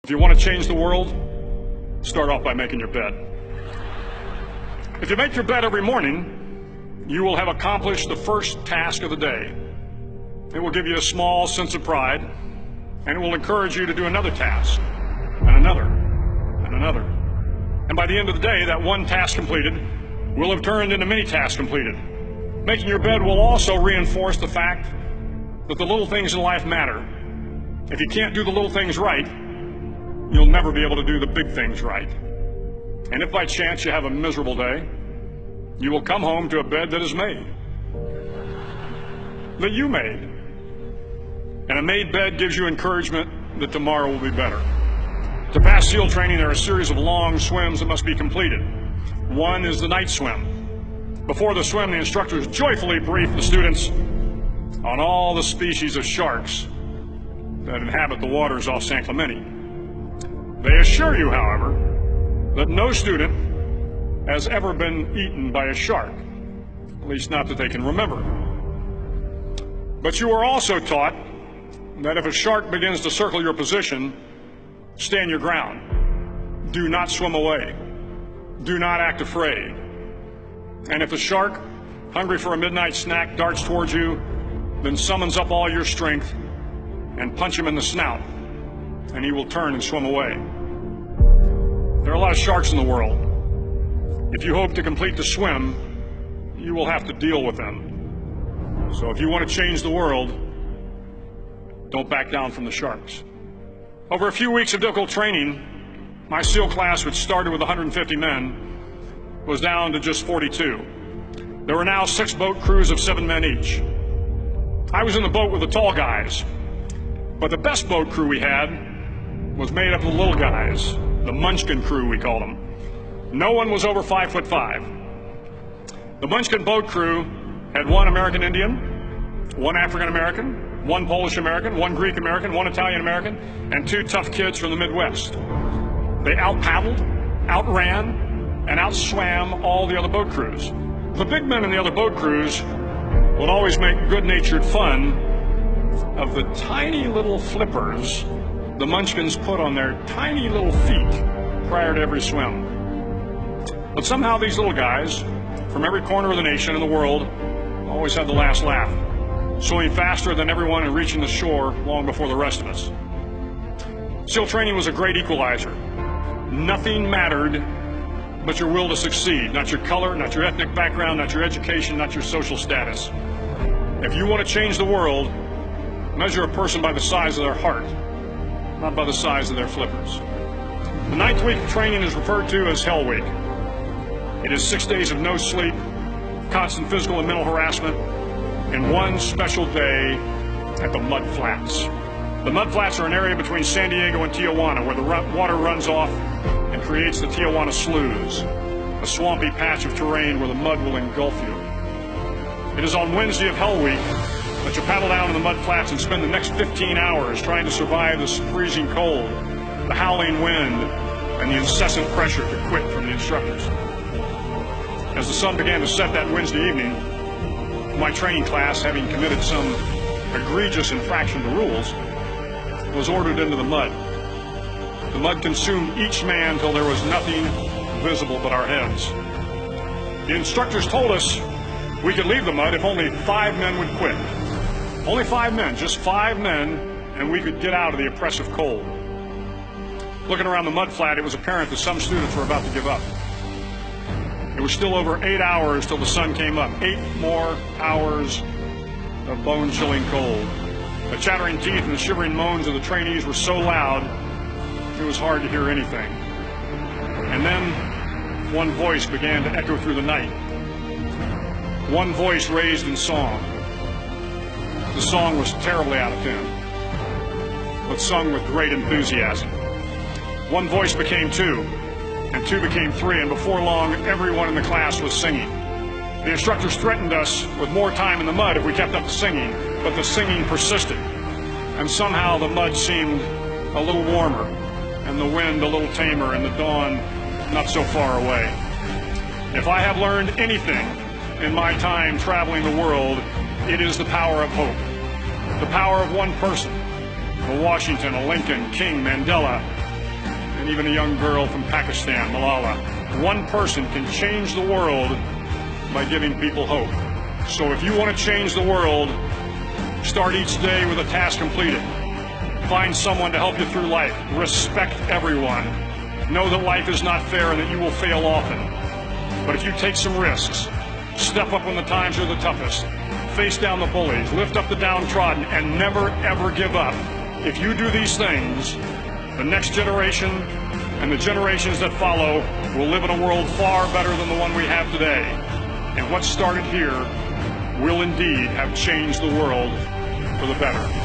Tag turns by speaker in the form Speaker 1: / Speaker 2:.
Speaker 1: If you want to change the world, start off by making your bed. If you make your bed every morning, you will have accomplished the first task of the day. It will give you a small sense of pride, and it will encourage you to do another task, and another, and another. And by the end of the day, that one task completed will have turned into many tasks completed. Making your bed will also reinforce the fact that the little things in life matter. If you can't do the little things right, you'll never be able to do the big things right. And if by chance you have a miserable day, you will come home to a bed that is made, that you made. And a made bed gives you encouragement that tomorrow will be better. To pass SEAL training, there are a series of long swims that must be completed. One is the night swim. Before the swim, the instructors joyfully brief the students on all the species of sharks that inhabit the waters off San Clemente. They assure you, however, that no student has ever been eaten by a shark, at least not that they can remember. But you are also taught that if a shark begins to circle your position, stand your ground. Do not swim away. Do not act afraid. And if the shark, hungry for a midnight snack, darts towards you, then summons up all your strength and punch him in the snout, and he will turn and swim away. There are a lot of sharks in the world. If you hope to complete the swim, you will have to deal with them. So if you want to change the world, don't back down from the sharks. Over a few weeks of difficult training, my SEAL class, which started with 150 men, was down to just 42. There were now 6 boat crews of 7 men each. I was in the boat with the tall guys, but the best boat crew we had was made up of the little guys, the Munchkin crew, we called them. No one was over 5'5". The Munchkin boat crew had 1 American Indian, 1 African American, 1 Polish American, 1 Greek American, 1 Italian American, and 2 tough kids from the Midwest. They out-paddled, outran, and outswam all the other boat crews. The big men in the other boat crews would always make good-natured fun of the tiny little flippers the Munchkins put on their tiny little feet prior to every swim. But somehow these little guys from every corner of the nation and the world always had the last laugh, swimming faster than everyone and reaching the shore long before the rest of us. SEAL training was a great equalizer. Nothing mattered but your will to succeed, not your color, not your ethnic background, not your education, not your social status. If you want to change the world, measure a person by the size of their heart, not by the size of their flippers. The 9th week of training is referred to as Hell Week. It is 6 days of no sleep, constant physical and mental harassment, and 1 special day at the Mud Flats. The Mud Flats are an area between San Diego and Tijuana where the water runs off and creates the Tijuana Sloughs, a swampy patch of terrain where the mud will engulf you. It is on Wednesday of Hell Week that you paddle down in the mud flats and spend the next 15 hours trying to survive the freezing cold, the howling wind, and the incessant pressure to quit from the instructors. As the sun began to set that Wednesday evening, my training class, having committed some egregious infraction to rules, was ordered into the mud. The mud consumed each man till there was nothing visible but our heads. The instructors told us we could leave the mud if only 5 men would quit. Only 5 men, just 5 men, and we could get out of the oppressive cold. Looking around the mud flat, it was apparent that some students were about to give up. It was still over 8 hours till the sun came up. 8 more hours of bone-chilling cold. The chattering teeth and the shivering moans of the trainees were so loud, it was hard to hear anything. And then, one voice began to echo through the night. One voice raised in song. The song was terribly out of tune, but sung with great enthusiasm. One voice became 2, and 2 became 3, and before long, everyone in the class was singing. The instructors threatened us with more time in the mud if we kept up the singing, but the singing persisted, and somehow the mud seemed a little warmer, and the wind a little tamer, and the dawn not so far away. If I have learned anything in my time traveling the world, it is the power of hope. The power of one person, a Washington, a Lincoln, King, Mandela, and even a young girl from Pakistan, Malala. One person can change the world by giving people hope. So if you want to change the world, start each day with a task completed. Find someone to help you through life. Respect everyone. Know that life is not fair and that you will fail often. But if you take some risks, step up when the times are the toughest, face down the bullies, lift up the downtrodden, and never ever give up. If you do these things, the next generation and the generations that follow will live in a world far better than the one we have today. And what started here will indeed have changed the world for the better.